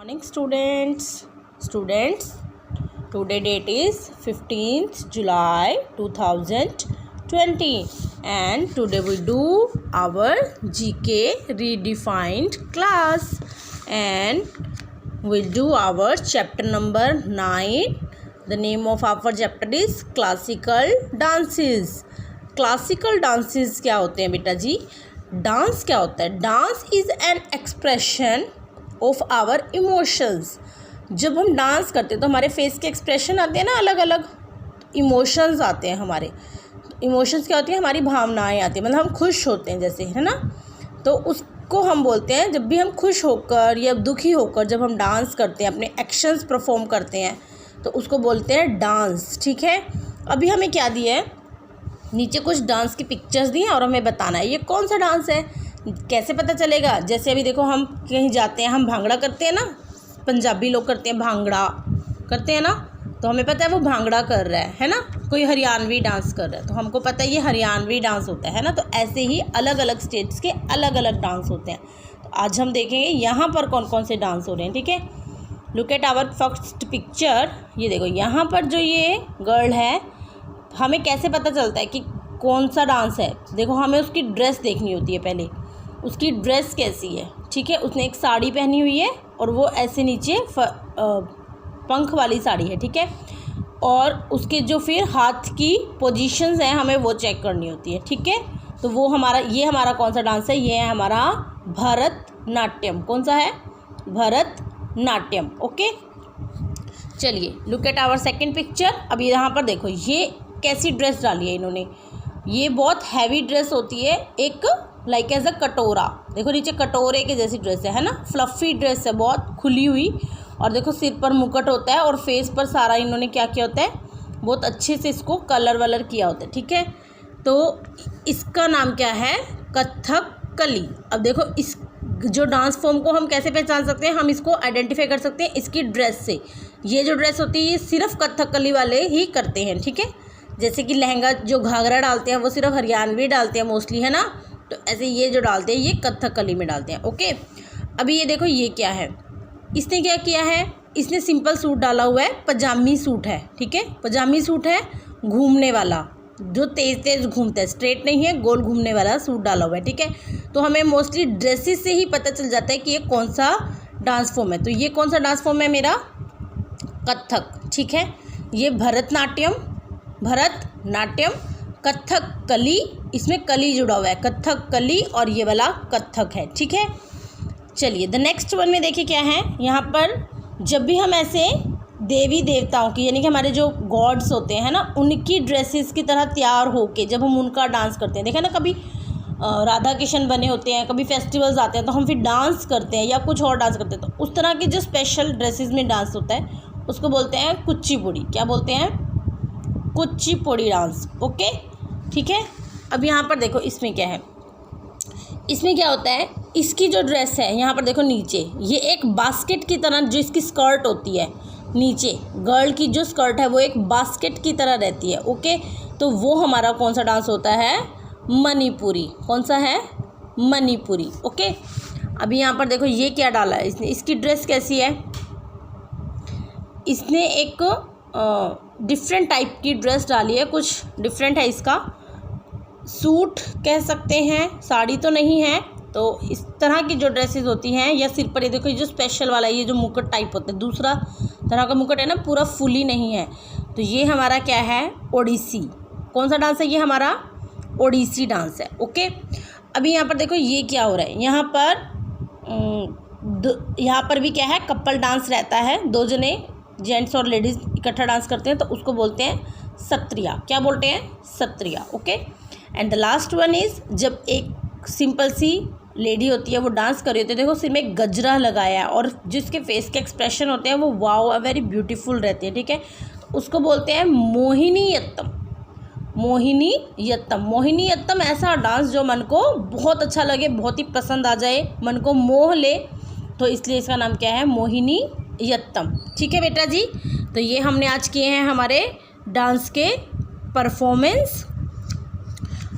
Morning students, today date is 15th July 2020 and today we do our GK redefined class and we'll do our chapter number 9. The name of our chapter is classical dances. Classical dances क्या होते हैं बेटा जी? Dance क्या होता है? Dance is an expression of our emotions. जब हम dance करते हैं तो हमारे फेस के एक्सप्रेशन आते हैं ना, अलग अलग इमोशंस आते हैं. हमारे इमोशंस क्या होती है? हमारी भावनाएं आती हैं, मतलब हम खुश होते हैं जैसे, है ना. तो उसको हम बोलते हैं, जब भी हम खुश होकर या दुखी होकर जब हम डांस करते हैं, अपने एक्शंस परफॉर्म करते हैं, तो उसको बोलते हैं डांस. ठीक है. अभी हमें क्या दिया है? नीचे कुछ डांस की पिक्चर्स दी हैं और हमें बताना है ये कौन सा डांस है. कैसे पता चलेगा? जैसे अभी देखो, हम कहीं जाते हैं, हम भांगड़ा करते हैं ना, पंजाबी लोग करते हैं, भांगड़ा करते हैं ना, तो हमें पता है वो भांगड़ा कर रहा है ना. कोई हरियाणवी डांस कर रहा है तो हमको पता है ये हरियाणवी डांस होता है ना. तो ऐसे ही अलग अलग स्टेट्स के अलग अलग डांस होते हैं. तो आज हम देखेंगे यहाँ पर कौन कौन से डांस हो रहे हैं. ठीक है. Look at our first picture. ये देखो, यहाँ पर जो ये गर्ल है, हमें कैसे पता चलता है कि कौन सा डांस है? देखो, हमें उसकी ड्रेस देखनी होती है पहले. उसकी ड्रेस कैसी है? ठीक है. उसने एक साड़ी पहनी हुई है और वो ऐसे नीचे पंख वाली साड़ी है. ठीक है. और उसके जो फिर हाथ की पोजीशंस हैं, हमें वो चेक करनी होती है. ठीक है. तो वो ये हमारा कौन सा डांस है? ये है हमारा भरतनाट्यम. कौन सा है? भरतनाट्यम. ओके. चलिए, look at our second picture. अब यहाँ पर देखो, ये कैसी ड्रेस डाली है इन्होंने. ये बहुत हैवी ड्रेस होती है, एक लाइक एज अ कटोरा. देखो, नीचे कटोरे के जैसी ड्रेस है ना. फ्लफ़ी ड्रेस है, बहुत खुली हुई. और देखो, सिर पर मुकुट होता है और फेस पर सारा इन्होंने क्या किया होता है, बहुत अच्छे से इसको कलर वलर किया होता है. ठीक है. तो इसका नाम क्या है? कथकली. अब देखो, इस जो डांस फॉर्म को हम कैसे पहचान सकते हैं? हम इसको आइडेंटिफाई कर सकते हैं इसकी ड्रेस से. ये जो ड्रेस होती है, ये सिर्फ कथकली वाले ही करते हैं. ठीक है. जैसे कि लहंगा, जो घाघरा डालते हैं वो सिर्फ हरियाणवी डालते हैं मोस्टली, है ना. तो ऐसे ये जो डालते हैं, ये कथकली में डालते हैं. ओके. अभी ये देखो, ये क्या है? इसने क्या किया है? इसने सिंपल सूट डाला हुआ है, पजामी सूट है. ठीक है. पजामी सूट है, घूमने वाला, जो तेज़ तेज़ घूमता है, स्ट्रेट नहीं है, गोल घूमने वाला सूट डाला हुआ है. ठीक है. तो हमें मोस्टली ड्रेसेस से ही पता चल जाता है कि ये कौन सा डांस फॉर्म है. तो ये कौन सा डांस फॉर्म है मेरा? कथक. ठीक है. ये भरतनाट्यम, कथकली, इसमें कली जुड़ा हुआ है, कथकली, और ये वाला कथक है. ठीक है. चलिए, द नेक्स्ट वन में देखिए क्या है. यहाँ पर जब भी हम ऐसे देवी देवताओं की, यानी कि हमारे जो गॉड्स होते हैं ना, उनकी ड्रेसेस की तरह तैयार होके जब हम उनका डांस करते हैं, देखा ना, कभी राधा कृष्ण बने होते हैं, कभी फेस्टिवल्स आते हैं तो हम फिर डांस करते हैं या कुछ और डांस करते हैं, तो उस तरह के जो स्पेशल ड्रेसेस में डांस होता है उसको बोलते हैं कुचिपुड़ी. क्या बोलते हैं? कुचिपुड़ी डांस. ओके. ठीक है. अब यहाँ पर देखो, इसमें क्या है? इसमें क्या होता है? इसकी जो ड्रेस है, यहाँ पर देखो नीचे, ये एक बास्केट की तरह, जो इसकी स्कर्ट होती है नीचे, गर्ल की जो स्कर्ट है वो एक बास्केट की तरह रहती है. ओके. तो वो हमारा कौन सा डांस होता है? मणिपुरी. कौन सा है? मणिपुरी. ओके. अभी यहाँ पर देखो, ये क्या डाला है इसने? इसकी ड्रेस कैसी है? इसने एक डिफरेंट टाइप की ड्रेस डाली है, कुछ डिफरेंट है. इसका सूट कह सकते हैं, साड़ी तो नहीं है. तो इस तरह की जो ड्रेसेस होती हैं, या सिर पर ये देखो, ये जो स्पेशल वाला, ये जो मुकुट टाइप होता है, दूसरा तरह का मुकुट है ना, पूरा फुली नहीं है. तो ये हमारा क्या है? ओडिसी. कौन सा डांस है? ये हमारा ओडिसी डांस है. ओके. अभी यहाँ पर देखो, ये क्या हो रहा है? यहाँ पर भी क्या है? कपल डांस रहता है, दो जने जेंट्स और लेडीज़ इकट्ठा डांस करते हैं, तो उसको बोलते हैं सत्रिया. क्या बोलते हैं? Sattriya. Okay. And the last one is, जब एक सिंपल सी लेडी होती है, वो डांस कर रही होती है, देखो सिर में गजरा लगाया है और जिसके फेस के एक्सप्रेशन होते हैं वो वाओ, वेरी ब्यूटीफुल रहते हैं. ठीक है. उसको बोलते हैं मोहिनीअट्टम. मोहिनीअट्टम ऐसा डांस जो मन को बहुत अच्छा लगे, बहुत ही पसंद आ जाए, मन को मोह ले, तो इसलिए इसका नाम क्या है? मोहिनीअट्टम. ठीक है बेटा जी. तो ये हमने आज किए हैं हमारे डांस के परफॉर्मेंस.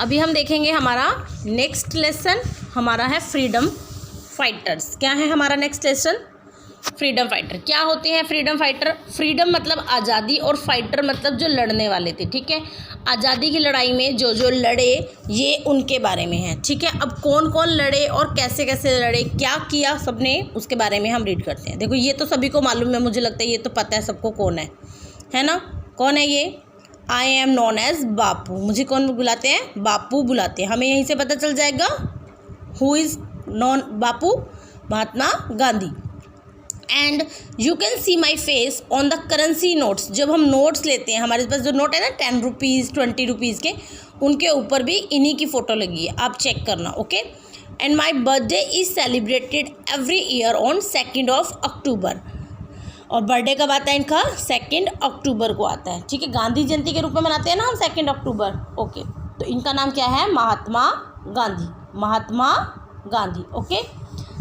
अभी हम देखेंगे हमारा नेक्स्ट लेसन, हमारा है फ्रीडम फाइटर्स. क्या है हमारा नेक्स्ट लेसन? Freedom fighter. क्या होते हैं फ्रीडम फाइटर? फ्रीडम मतलब आज़ादी और फाइटर मतलब जो लड़ने वाले थे, ठीक है। आज़ादी की लड़ाई में जो जो लड़े ये उनके बारे में है, ठीक है। अब कौन कौन लड़े और कैसे कैसे लड़े, क्या किया सबने, उसके बारे में हम रीड करते हैं। देखो ये तो सभी को मालूम है, मुझे लगता है ये तो पता है सबको कौन है ना। कौन है ये? आई एम नोन एज बापू। मुझे कौन बुलाते हैं? बापू बुलाते हैं। हमें यहीं से पता चल जाएगा who is non Bapu, Mahatma Gandhi. And you can see my face on the currency notes. जब हम नोट्स लेते हैं, हमारे पास जो नोट है ना 10 रुपीज़ 20 रुपीज़ के, उनके ऊपर भी इन्हीं की फ़ोटो लगी है, आप चेक करना, okay. And my birthday is celebrated every year on 2 अक्टूबर। और बर्थडे कब आता है इनका? 2 अक्टूबर को आता है, ठीक है। गांधी जयंती के रूप में मनाते हैं ना हम 2 अक्टूबर, ओके। तो इनका नाम क्या है? Mahatma Gandhi, Mahatma Gandhi, okay.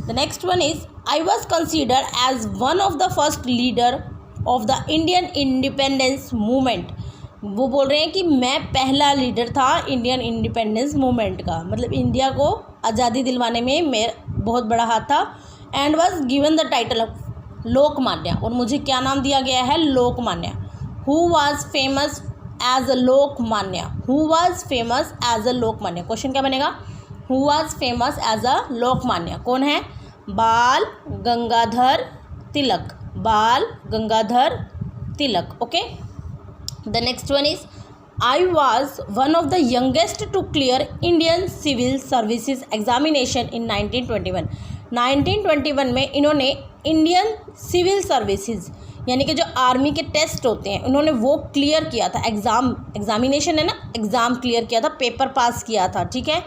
The next one is I was considered as one of the first leader of the Indian independence movement. वो बोल रहे हैं कि मैं पहला लीडर था इंडियन इंडिपेंडेंस मूवमेंट का, मतलब इंडिया को आज़ादी दिलवाने में मेरा बहुत बड़ा हाथ था। And was given the title of Lokmanya, और मुझे क्या नाम दिया गया है? Lokmanya. Who was famous as a Lokmanya? Who was famous as a Lokmanya? Question क्या बनेगा? Who was famous as a Lokmanya? कौन है? Bal Gangadhar Tilak, Bal Gangadhar Tilak, okay. The next one is I was one of the youngest to clear Indian civil services examination in 1921। 1921 में इन्होंने Indian civil services यानी कि जो army के टेस्ट होते हैं उन्होंने वो क्लियर किया था। एग्जामिनेशन है ना, एग्ज़ाम क्लियर किया था, पेपर पास किया था, ठीक है।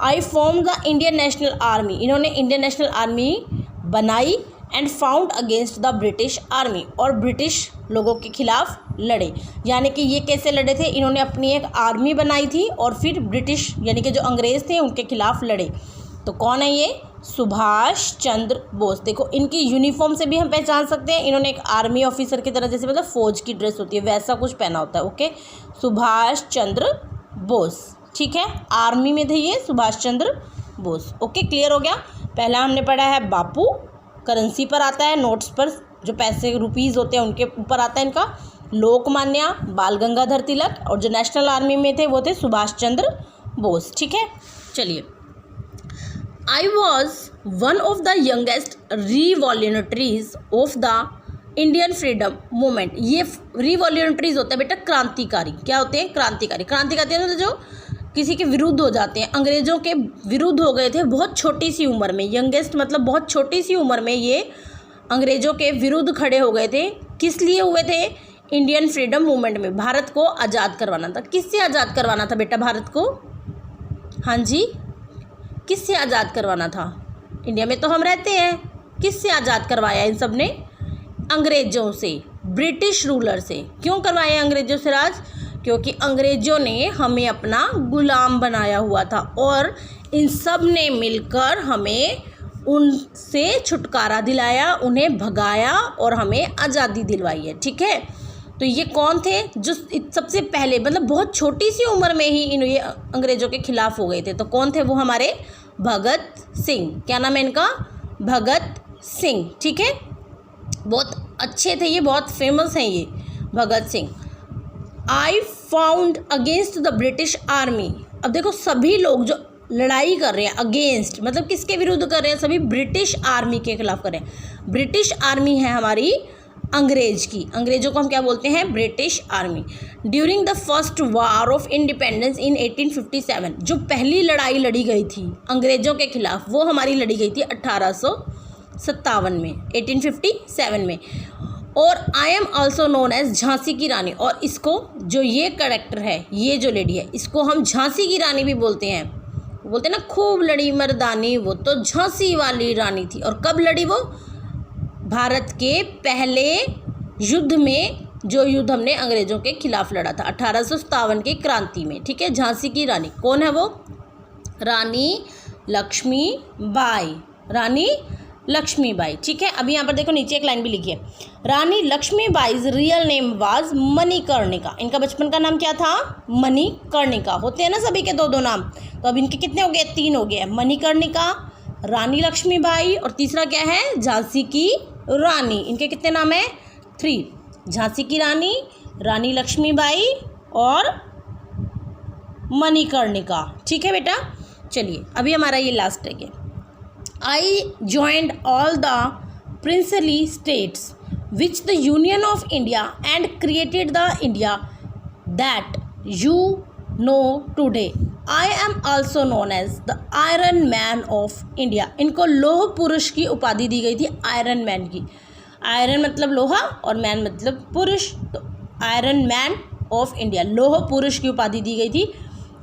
आई form the Indian national army, इन्होंने इंडियन नेशनल आर्मी बनाई। And found against the British army, और ब्रिटिश लोगों के खिलाफ लड़े। यानी कि ये कैसे लड़े थे? इन्होंने अपनी एक आर्मी बनाई थी और फिर ब्रिटिश यानी कि जो अंग्रेज़ थे उनके खिलाफ लड़े। तो कौन है ये? सुभाष चंद्र बोस। देखो इनकी यूनिफॉर्म से भी हम पहचान सकते हैं, इन्होंने एक आर्मी ऑफिसर की तरह, जैसे मतलब फौज की ड्रेस होती है वैसा कुछ पहना होता है, ओके। सुभाष चंद्र बोस, ठीक है, आर्मी में थे ये सुभाष चंद्र बोस, ओके। क्लियर हो गया। पहला हमने पढ़ा है बापू, करेंसी पर आता है, नोट्स पर जो पैसे रुपीज़ होते हैं उनके ऊपर आता है इनका। लोकमान्य बाल गंगाधर तिलक, और जो नेशनल आर्मी में थे वो थे सुभाष चंद्र बोस, ठीक है। चलिए, I was one of the youngest revolutionaries of the Indian freedom movement. ये रिवॉल्यूटरीज होता है बेटा क्रांतिकारी। क्या होते हैं? क्रांतिकारी। क्रांतिकारी मतलब जो किसी के विरुद्ध हो जाते हैं, अंग्रेज़ों के विरुद्ध हो गए थे बहुत छोटी सी उम्र में। यंगेस्ट मतलब बहुत छोटी सी उम्र में ये अंग्रेज़ों के विरुद्ध खड़े हो गए थे। किस लिए हुए थे? इंडियन फ्रीडम मूवमेंट में। भारत को आज़ाद करवाना था। किससे आज़ाद करवाना था बेटा भारत को? हाँ जी, किससे आज़ाद करवाना था? इंडिया में तो हम रहते हैं, किससे आज़ाद करवाया इन सब ने? अंग्रेज़ों से, ब्रिटिश रूलर से। क्यों करवाया अंग्रेज़ों से राज? क्योंकि अंग्रेज़ों ने हमें अपना गुलाम बनाया हुआ था और इन सब ने मिलकर हमें उनसे छुटकारा दिलाया, उन्हें भगाया और हमें आज़ादी दिलवाई है, ठीक है। तो ये कौन थे जो सबसे पहले मतलब बहुत छोटी सी उम्र में ही ये अंग्रेज़ों के खिलाफ हो गए थे? तो कौन थे वो? हमारे भगत सिंह। क्या नाम है इनका? भगत सिंह, ठीक है। बहुत अच्छे थे ये, बहुत फेमस हैं ये Bhagat Singh. I found against the British army. अब देखो सभी लोग जो लड़ाई कर रहे हैं अगेंस्ट मतलब किसके विरुद्ध कर रहे हैं? सभी ब्रिटिश आर्मी के खिलाफ कर रहे हैं। ब्रिटिश आर्मी है हमारी अंग्रेज की। अंग्रेज़ों को हम क्या बोलते हैं? British army. During the first war of independence in 1857, जो पहली लड़ाई लड़ी गई थी अंग्रेज़ों के खिलाफ वो हमारी लड़ी गई थी 1857 में, 1857 में। और I am also known as Jhansi ki Rani. और इसको जो ये कैरेक्टर है, ये जो लेडी है, इसको हम झांसी की रानी भी बोलते हैं। बोलते हैं ना खूब लड़ी मर्दानी, वो तो झांसी वाली रानी थी। और कब लड़ी वो? भारत के पहले युद्ध में, जो युद्ध हमने अंग्रेज़ों के खिलाफ लड़ा था 1857 की क्रांति में, ठीक है। झांसी की रानी कौन है वो? रानी लक्ष्मीबाई, रानी लक्ष्मीबाई, ठीक है। अभी यहाँ पर देखो नीचे एक लाइन भी लिखी है, रानी लक्ष्मीबाईज रियल नेम वाज मणिकर्णिका। इनका बचपन का नाम क्या था? मणिकर्णिका। होते हैं ना सभी के दो दो नाम, तो अब इनके कितने हो गए? 3 हो गए। मणिकर्णिका, रानी लक्ष्मीबाई और तीसरा क्या है? झांसी की रानी। इनके कितने नाम हैं? 3। झांसी की रानी, रानी लक्ष्मीबाई और मणिकर्णिका। ठीक है बेटा, चलिए अभी हमारा ये लास्ट है। ये I joined all the princely states which the union of India and created the India that you know today. I am also known as the iron man of India. इनको लौह पुरुष की उपाधि दी गई थी, आयरन मैन की। Iron मतलब लोहा और मैन मतलब पुरुष, तो आयरन मैन ऑफ इंडिया, लौह पुरुष की उपाधि दी गई थी।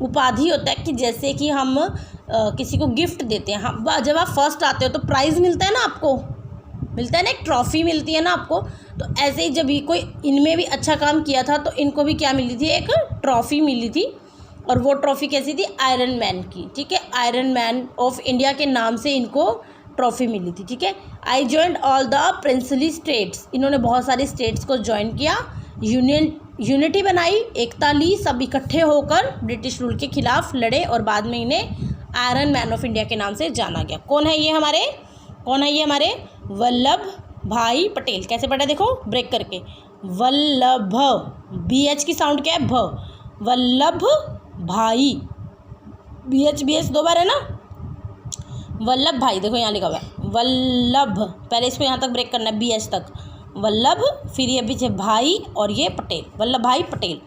उपाधि होता है कि जैसे कि हम किसी को गिफ्ट देते हैं, हम जब आप फर्स्ट आते हो तो प्राइज़ मिलता है ना, आपको मिलता है ना, एक ट्रॉफ़ी मिलती है ना आपको। तो ऐसे ही जब ये कोई इनमें भी अच्छा काम किया था तो इनको भी क्या मिली थी? एक ट्रॉफ़ी मिली थी। और वो ट्रॉफ़ी कैसी थी? आयरन मैन की। ठीक है, आयरन मैन ऑफ इंडिया के नाम से इनको ट्रॉफ़ी मिली थी। ठीक है, I joined all the princely states. इन्होंने बहुत सारी स्टेट्स को ज्वाइन किया, यूनिटी बनाई, एकता ली, सब इकट्ठे होकर ब्रिटिश रूल के खिलाफ लड़े और बाद में इन्हें आयरन मैन ऑफ इंडिया के नाम से जाना गया। कौन है ये हमारे? वल्लभ भाई पटेल। कैसे पढ़ा देखो, ब्रेक करके, वल्लभ, BH की साउंड क्या है? भ। वल्लभ भाई, BH 2 बार है ना, वल्लभ भाई। देखो यहाँ लिखा हुआ है वल्लभ, पहले इसको यहाँ तक ब्रेक करना है, BH तक, वल्लभ, फिर ये पीछे भाई और ये पटेल, वल्लभ भाई पटेल।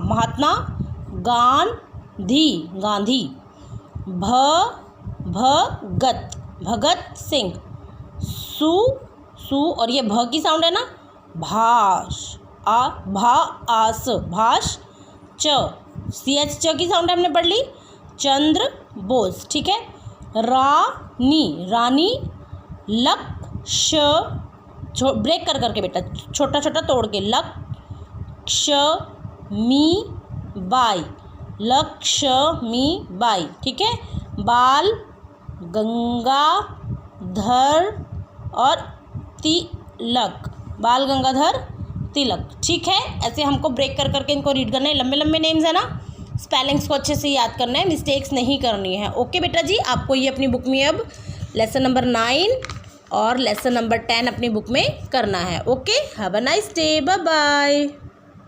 महात्मा गांधी। भगत सिंह। सु और ये भ की साउंड है ना, भाष। CH च की साउंड हमने पढ़ ली, चंद्र बोस। ठीक है, रानी ब्रेक कर करके बेटा, छोटा छोटा तोड़ के, लक्ष्मीबाई। ठीक है, बाल गंगाधर और तिलक। ठीक है, ऐसे हमको ब्रेक कर करके इनको रीड करना है। लंबे लंबे नेम्स है ना, स्पेलिंग्स को अच्छे से याद करना है, मिस्टेक्स नहीं करनी है। ओके बेटा जी, आपको ये अपनी बुक में अब लेसन नंबर 9 और लेसन नंबर 10 अपनी बुक में करना है। Okay, have a nice day, bye bye.